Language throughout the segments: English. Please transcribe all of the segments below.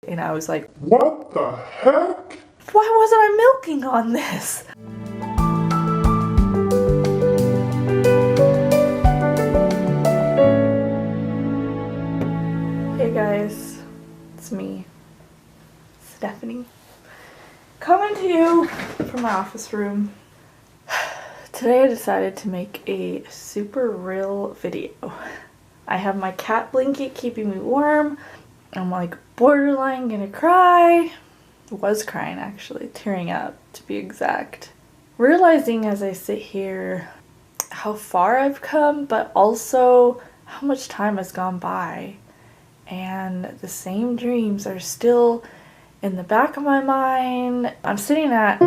And I was like, what the heck? why wasn't I milking on this? Hey guys, it's me, Stephanie, coming to you from my office room. Today I decided to make a super real video. I have my cat blanket keeping me warm. I'm like borderline gonna cry. Was crying actually, tearing up to be exact. Realizing as I sit here how far I've come, but also how much time has gone by. And the same dreams are still in the back of my mind. I'm sitting at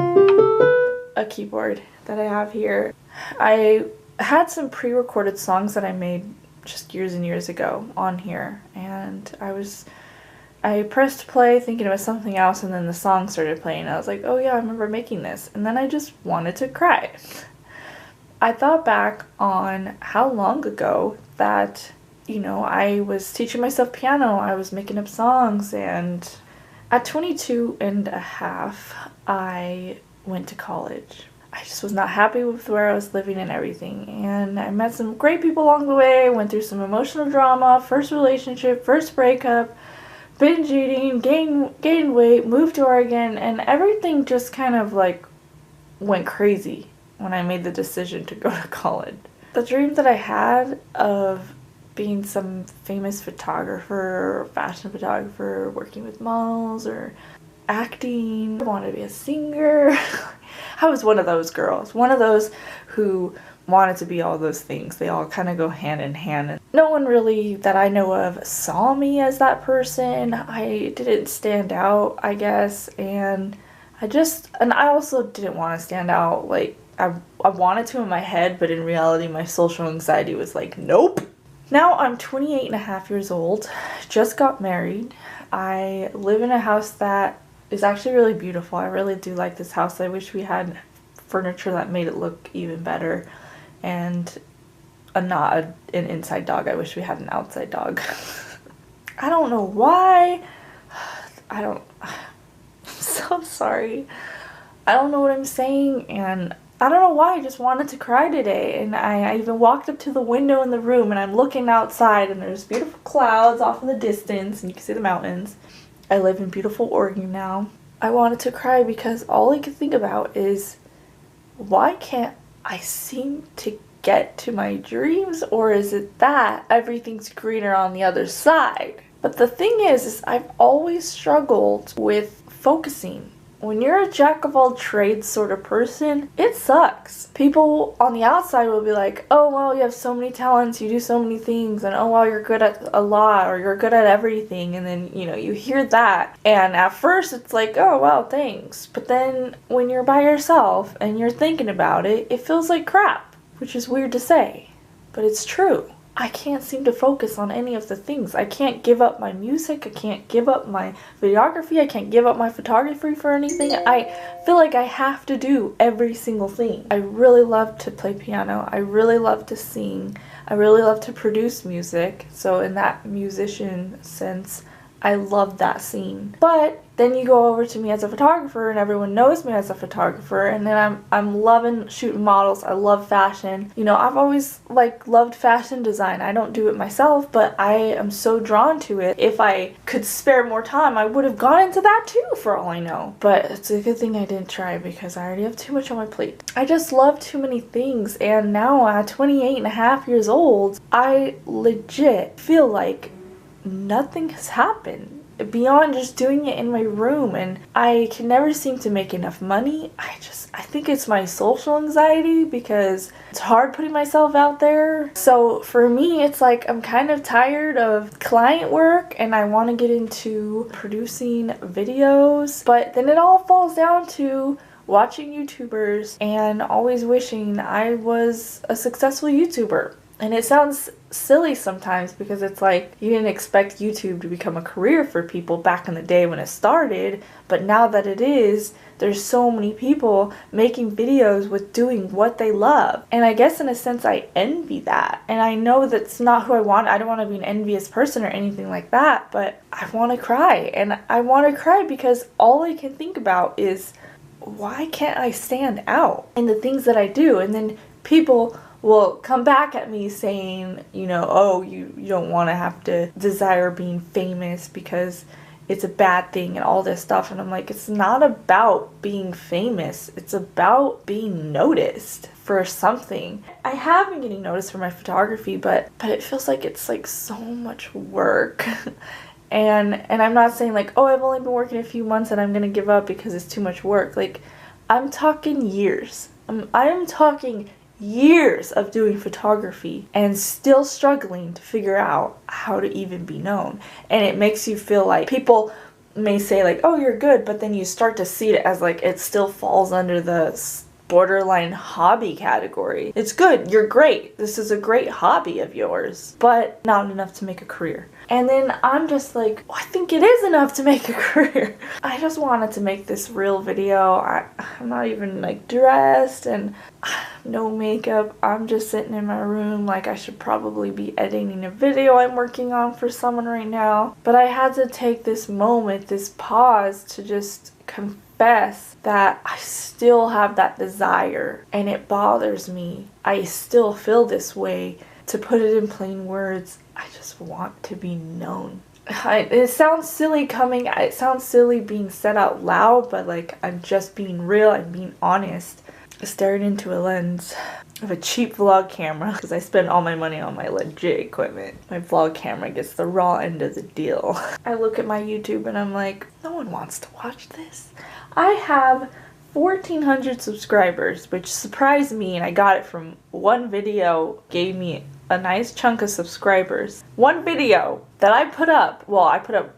a keyboard that I have here. I had some pre-recorded songs that I made just years and years ago on here, and I pressed play thinking it was something else, and then the song started playing. I was like, oh yeah, I remember making this, and then I just wanted to cry. I thought back on how long ago that, you know, I was teaching myself piano, I was making up songs, and at 22 and a half, I went to college. I just was not happy with where I was living and everything, and I met some great people along the way, went through some emotional drama, first relationship, first breakup, binge eating, gained weight, moved to Oregon, and everything just kind of like went crazy when I made the decision to go to college. The dream that I had of being some famous photographer, fashion photographer, working with models, or acting, I wanted to be a singer. I was one of those girls, one of those who wanted to be all those things. They all kind of go hand in hand. And no one really that I know of saw me as that person. I didn't stand out, I guess, and I also didn't want to stand out. Like, I wanted to in my head, but in reality my social anxiety was like, nope. Now I'm 28 and a half years old, just got married. I live in a house that is actually really beautiful. I really do like this house. I wish we had furniture that made it look even better, and not an inside dog. I wish we had an outside dog. I don't know why. I'm so sorry. I don't know what I'm saying, and I don't know why. I just wanted to cry today, and I even walked up to the window in the room, and I'm looking outside, and there's beautiful clouds off in the distance, and you can see the mountains. I live in beautiful Oregon now. I wanted to cry because all I could think about is, why can't I seem to get to my dreams, or is it that everything's greener on the other side? But the thing is I've always struggled with focusing. When you're a jack of all trades sort of person, it sucks. People on the outside will be like, oh well, you have so many talents, you do so many things, and oh well, you're good at a lot, or you're good at everything, and then, you know, you hear that, and at first it's like, oh well, thanks. But then when you're by yourself and you're thinking about it, it feels like crap, which is weird to say, but it's true. I can't seem to focus on any of the things. I can't give up my music, I can't give up my videography, I can't give up my photography for anything. I feel like I have to do every single thing. I really love to play piano, I really love to sing, I really love to produce music, so in that musician sense, I love that scene. But then you go over to me as a photographer, and everyone knows me as a photographer, and then I'm loving shooting models. I love fashion. You know, I've always loved fashion design. I don't do it myself, but I am so drawn to it. If I could spare more time, I would have gone into that too, for all I know. But it's a good thing I didn't try, because I already have too much on my plate. I just love too many things, and now at 28 and a half years old, I legit feel like nothing has happened beyond just doing it in my room, and I can never seem to make enough money. I think it's my social anxiety, because it's hard putting myself out there. So for me, it's like I'm kind of tired of client work, and I want to get into producing videos, but then it all falls down to watching YouTubers and always wishing I was a successful YouTuber. And it sounds silly sometimes because it's like you didn't expect YouTube to become a career for people back in the day when it started, but now that it is, there's so many people making videos with doing what they love. And I guess in a sense I envy that. And I know that's not who I want. I don't want to be an envious person or anything like that, but I want to cry. And I want to cry because all I can think about is, why can't I stand out in the things that I do? And then people will come back at me saying, you know, oh, you don't want to have to desire being famous because it's a bad thing and all this stuff. And I'm like, it's not about being famous. It's about being noticed for something. I have been getting noticed for my photography, but it feels like it's like so much work. And I'm not saying like, oh, I've only been working a few months and I'm gonna give up because it's too much work. Like, I'm talking years. I'm talking years of doing photography and still struggling to figure out how to even be known. And it makes you feel like people may say like, oh, you're good, but then you start to see it as like it still falls under the borderline hobby category. It's good, you're great, this is a great hobby of yours, but not enough to make a career. And then I'm just like, I think it is enough to make a career. I just wanted to make this real video. I'm not even like dressed and no makeup. I'm just sitting in my room like I should probably be editing a video I'm working on for someone right now. But I had to take this moment, this pause to just confess that I still have that desire and it bothers me. I still feel this way. To put it in plain words, I just want to be known. It sounds silly it sounds silly being said out loud, but like I'm just being real, I'm being honest. Staring into a lens of a cheap vlog camera because I spend all my money on my legit equipment. My vlog camera gets the raw end of the deal. I look at my YouTube and I'm like, no one wants to watch this. I have 1,400 subscribers, which surprised me, and I got it from one video, gave me a nice chunk of subscribers. One video that I put up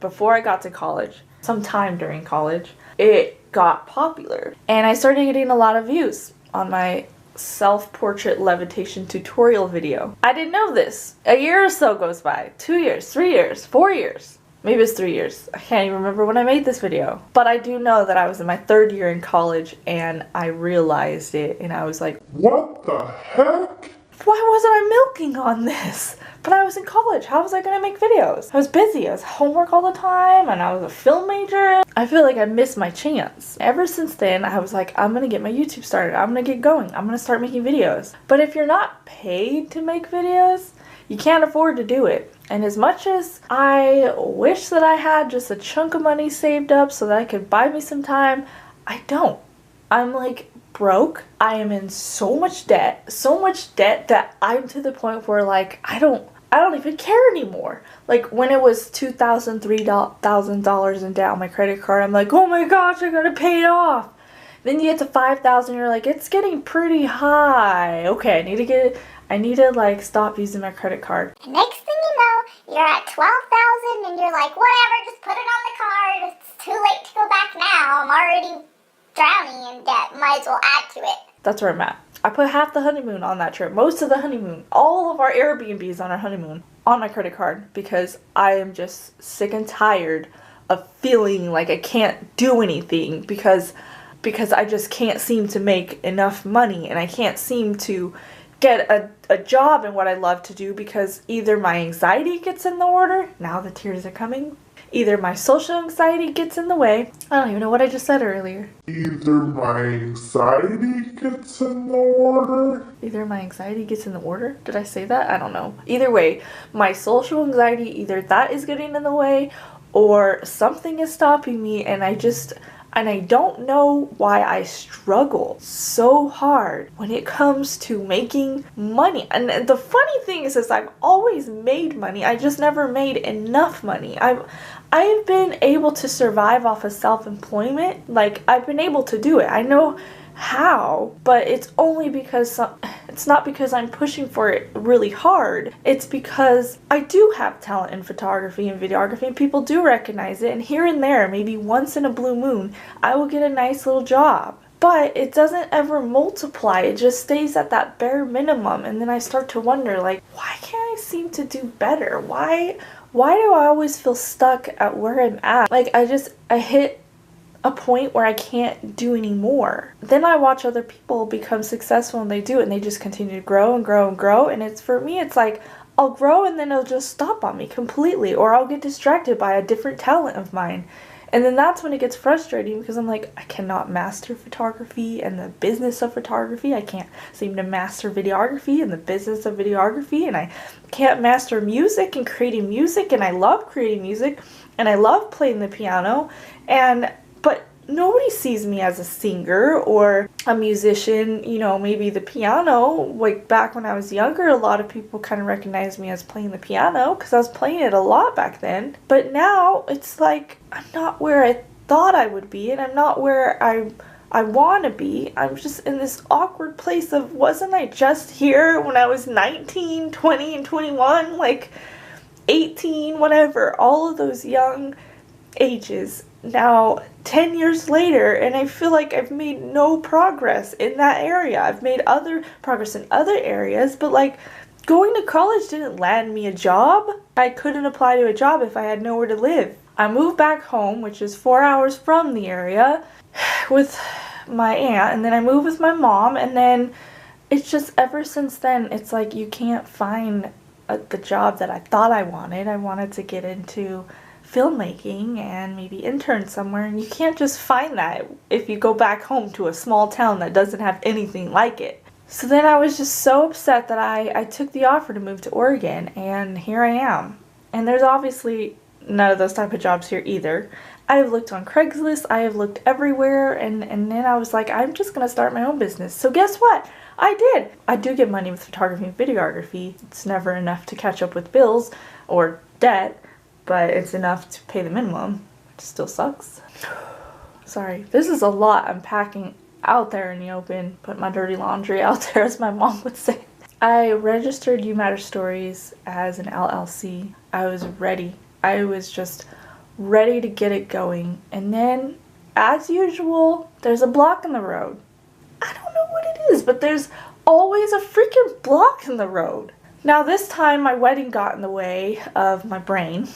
before I got to college, sometime during college, it got popular. And I started getting a lot of views on my self-portrait levitation tutorial video. I didn't know this. A year or so goes by, 2 years, 3 years, 4 years. Maybe it's 3 years. I can't even remember when I made this video. But I do know that I was in my 3rd year in college and I realized it and I was like, what the heck? Why wasn't I milking on this? But I was in college. How was I gonna make videos? I was busy. I was homework all the time and I was a film major. I feel like I missed my chance. Ever since then, I was like, I'm gonna get my YouTube started. I'm gonna get going. I'm gonna start making videos. But if you're not paid to make videos, you can't afford to do it. And as much as I wish that I had just a chunk of money saved up so that I could buy me some time, I don't. I'm like broke. I am in so much debt that I'm to the point where like I don't even care anymore. Like when it was $2,000, $3,000 in debt on my credit card, I'm like, oh my gosh, I gotta pay it off. Then you get to $5,000, you're like, it's getting pretty high. Okay, I need to like stop using my credit card. Next thing you know, you're at 12,000 and you're like, whatever, just put it on the card. It's too late to go back now. I'm already drowning in debt. Might as well add to it. That's where I'm at. I put half the honeymoon on that trip. Most of the honeymoon. All of our Airbnbs on our honeymoon on my credit card because I am just sick and tired of feeling like I can't do anything because I just can't seem to make enough money and I can't seem to get a job in what I love to do because either my anxiety gets in the order, now the tears are coming, either my social anxiety gets in the way. I don't even know what I just said earlier. Either my anxiety gets in the order. Either my anxiety gets in the order? Did I say that? I don't know. Either way, my social anxiety, either that is getting in the way or something is stopping me and I don't know why I struggle so hard when it comes to making money. And the funny thing is I've always made money. I just never made enough money. I've been able to survive off of self-employment. Like, I've been able to do it. I know how, but it's only because it's not because I'm pushing for it really hard. It's because I do have talent in photography and videography and people do recognize it, and here and there, maybe once in a blue moon, I will get a nice little job. but it doesn't ever multiply. It just stays at that bare minimum. And then I start to wonder, like, why can't I seem to do better? Why do I always feel stuck at where I'm at? Like, I hit a point where I can't do any more. Then I watch other people become successful and they do it, and they just continue to grow and grow and grow. And it's, for me, it's like, I'll grow and then it'll just stop on me completely, or I'll get distracted by a different talent of mine. And then that's when it gets frustrating, because I'm like, I cannot master photography and the business of photography. I can't seem to master videography and the business of videography. And I can't master music and creating music. And I love creating music and I love playing the piano. But nobody sees me as a singer or a musician. You know, maybe the piano, like back when I was younger, a lot of people kind of recognized me as playing the piano because I was playing it a lot back then. But now it's like, I'm not where I thought I would be, and I'm not where I want to be. I'm just in this awkward place of, wasn't I just here when I was 19, 20, and 21, like 18, whatever, all of those young ages. Now 10 years later, and I feel like I've made no progress in that area. I've made other progress in other areas, but like, going to college didn't land me a job. I couldn't apply to a job if I had nowhere to live. I moved back home, which is 4 hours from the area, with my aunt, and then I moved with my mom, and then it's just, ever since then, it's like you can't find the job that I thought I wanted. I wanted to get into filmmaking and maybe intern somewhere, and you can't just find that if you go back home to a small town that doesn't have anything like it. So then I was just so upset that I took the offer to move to Oregon, and here I am. And there's obviously none of those type of jobs here either. I have looked on Craigslist, I have looked everywhere, and then I was like, I'm just gonna start my own business. So guess what? I did. I do get money with photography and videography. It's never enough to catch up with bills or debt, but it's enough to pay the minimum, which still sucks. Sorry, this is a lot I'm packing out there in the open, put my dirty laundry out there, as my mom would say. I registered You Matter Stories as an LLC. I was ready. I was just ready to get it going. And then, as usual, there's a block in the road. I don't know what it is, but there's always a freaking block in the road. Now this time my wedding got in the way of my brain.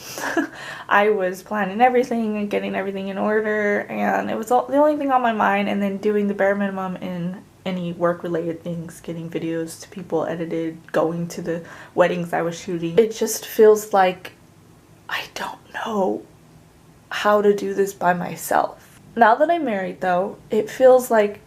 I was planning everything and getting everything in order, and it was the only thing on my mind, and then doing the bare minimum in any work related things, getting videos to people edited, going to the weddings I was shooting. It just feels like I don't know how to do this by myself. Now that I'm married though, it feels like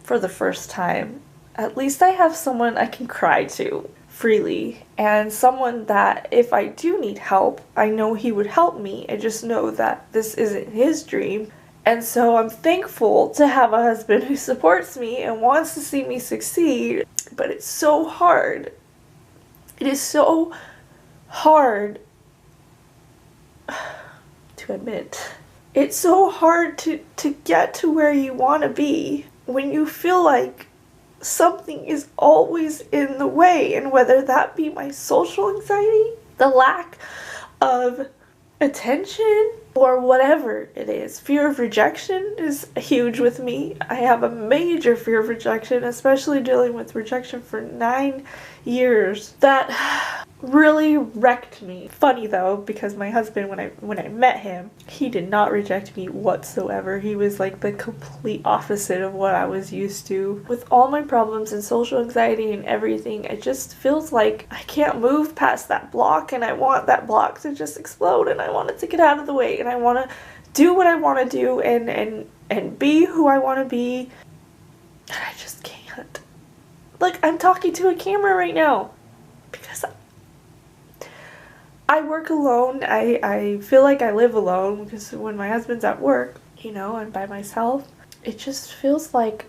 for the first time, at least I have someone I can cry to freely, and someone that if I do need help, I know he would help me. I just know that this isn't his dream. And so I'm thankful to have a husband who supports me and wants to see me succeed, but it's so hard. It is so hard to admit. It's so hard to get to where you want to be when you feel like something is always in the way, and whether that be my social anxiety, the lack of attention, or whatever it is. Fear of rejection is huge with me. I have a major fear of rejection, especially dealing with rejection for 9 years. That really wrecked me. Funny though, because my husband, when I met him, he did not reject me whatsoever. He was like the complete opposite of what I was used to. With all my problems and social anxiety and everything, it just feels like I can't move past that block, and I want that block to just explode, and I want it to get out of the way, and I want to do what I want to do and be who I want to be, and I just can't. Like, I'm talking to a camera right now because I work alone. I feel like I live alone because when my husband's at work, you know, I'm by myself. It just feels like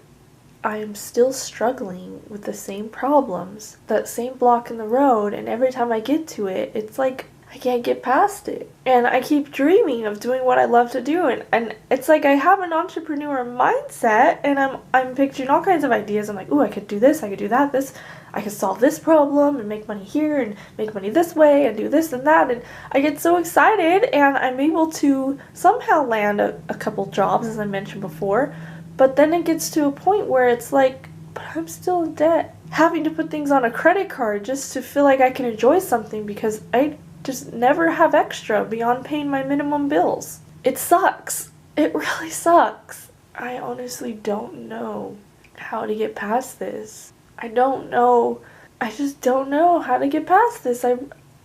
I am still struggling with the same problems, that same block in the road, and every time I get to it, it's like I can't get past it. And I keep dreaming of doing what I love to do, and it's like I have an entrepreneur mindset, and I'm picturing all kinds of ideas. I'm like, ooh, I could do this, I could do that, this, I could solve this problem and make money here and make money this way and do this and that, and I get so excited, and I'm able to somehow land a couple jobs, as I mentioned before, But then it gets to a point where it's like, but I'm still in debt. Having to put things on a credit card just to feel like I can enjoy something because I just never have extra beyond paying my minimum bills. It sucks. It really sucks. I honestly don't know how to get past this. I don't know. I just don't know how to get past this. I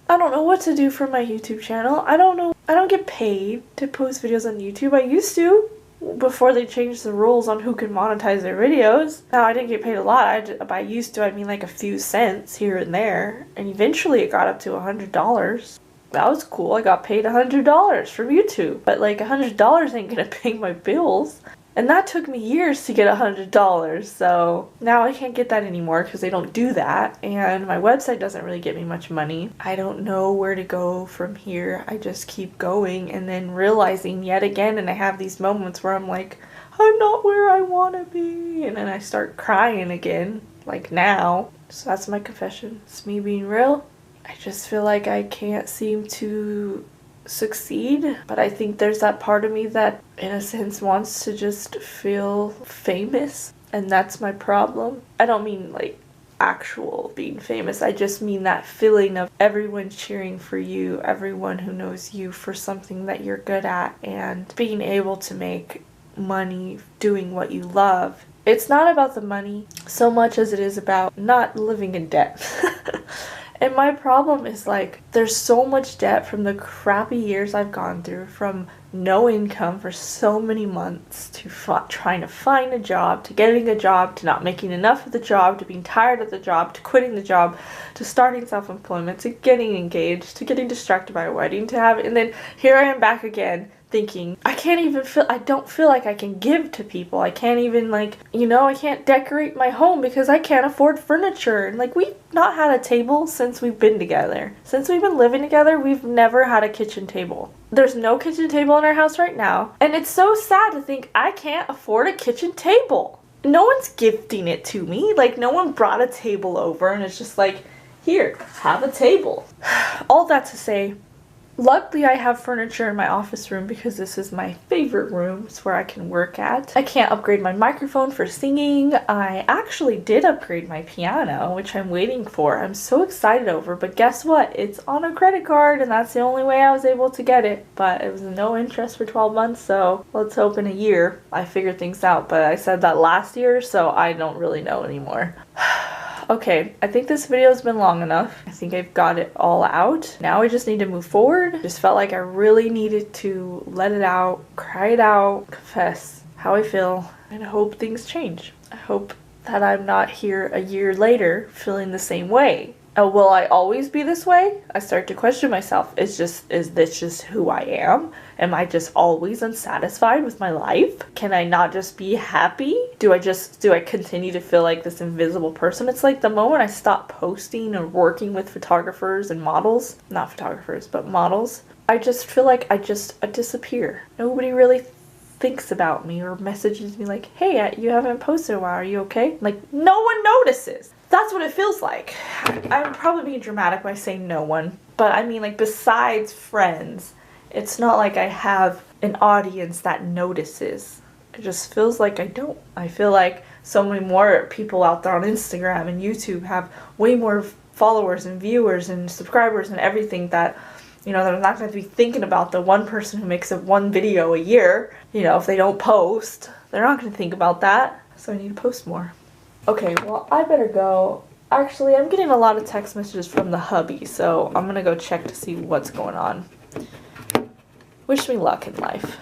don't know what to do for my YouTube channel. I don't know. I don't get paid to post videos on YouTube. I used to before they changed the rules on who can monetize their videos. Now, I didn't get paid a lot. By used to, I mean like a few cents here and there. And eventually it got up to $100. That was cool. I got paid $100 from YouTube. But like $100 ain't gonna pay my bills. And that took me years to get $100, so now I can't get that anymore because they don't do that, and my website doesn't really get me much money. I don't know where to go from here. I just keep going and then realizing yet again, and I have these moments where I'm like, I'm not where I want to be, and then I start crying again, like now. So that's my confession. It's me being real. I just feel like I can't seem to succeed, but I think there's that part of me that in a sense wants to just feel famous, and that's my problem. I don't mean like actual being famous, I just mean that feeling of everyone cheering for you, everyone who knows you for something that you're good at, and being able to make money doing what you love. It's not about the money so much as it is about not living in debt. And my problem is like, there's so much debt from the crappy years I've gone through, from no income for so many months, to trying to find a job, to getting a job, to not making enough of the job, to being tired of the job, to quitting the job, to starting self-employment, to getting engaged, to getting distracted by a wedding, and then here I am back again, thinking, I don't feel like I can give to people. I can't even I can't decorate my home because I can't afford furniture. And like, we've not had a table since we've been together. Since we've been living together, we've never had a kitchen table. There's no kitchen table in our house right now. And it's so sad to think I can't afford a kitchen table. No one's gifting it to me. Like, no one brought a table over and it's just like, here, have a table. All that to say, luckily, I have furniture in my office room because this is my favorite room. It's where I can work at. I can't upgrade my microphone for singing. I actually did upgrade my piano, which I'm waiting for. I'm so excited over, but guess what? It's on a credit card, and that's the only way I was able to get it. But it was no interest for 12 months, so let's hope in a year I figure things out. But I said that last year, so I don't really know anymore. Okay, I think this video has been long enough. I think I've got it all out. Now I just need to move forward. Just felt like I really needed to let it out, cry it out, confess how I feel, and I hope things change. I hope that I'm not here a year later feeling the same way. Will I always be this way? I start to question myself. Is this just who I am? Am I just always unsatisfied with my life? Can I not just be happy? Do I continue to feel like this invisible person? It's like the moment I stop posting or working with photographers and models, not photographers, but models, I just feel like I disappear. Nobody really thinks about me or messages me like, hey, you haven't posted in a while, are you okay? Like, no one notices. That's what it feels like. I'm probably being dramatic by saying no one, but I mean, like, besides friends, it's not like I have an audience that notices. It just feels like I don't. I feel like so many more people out there on Instagram and YouTube have way more followers and viewers and subscribers and everything that, they're not going to be thinking about the one person who makes one video a year. If they don't post, they're not going to think about that. So I need to post more. Okay, well, I better go. Actually, I'm getting a lot of text messages from the hubby, so I'm gonna go check to see what's going on. Wish me luck in life.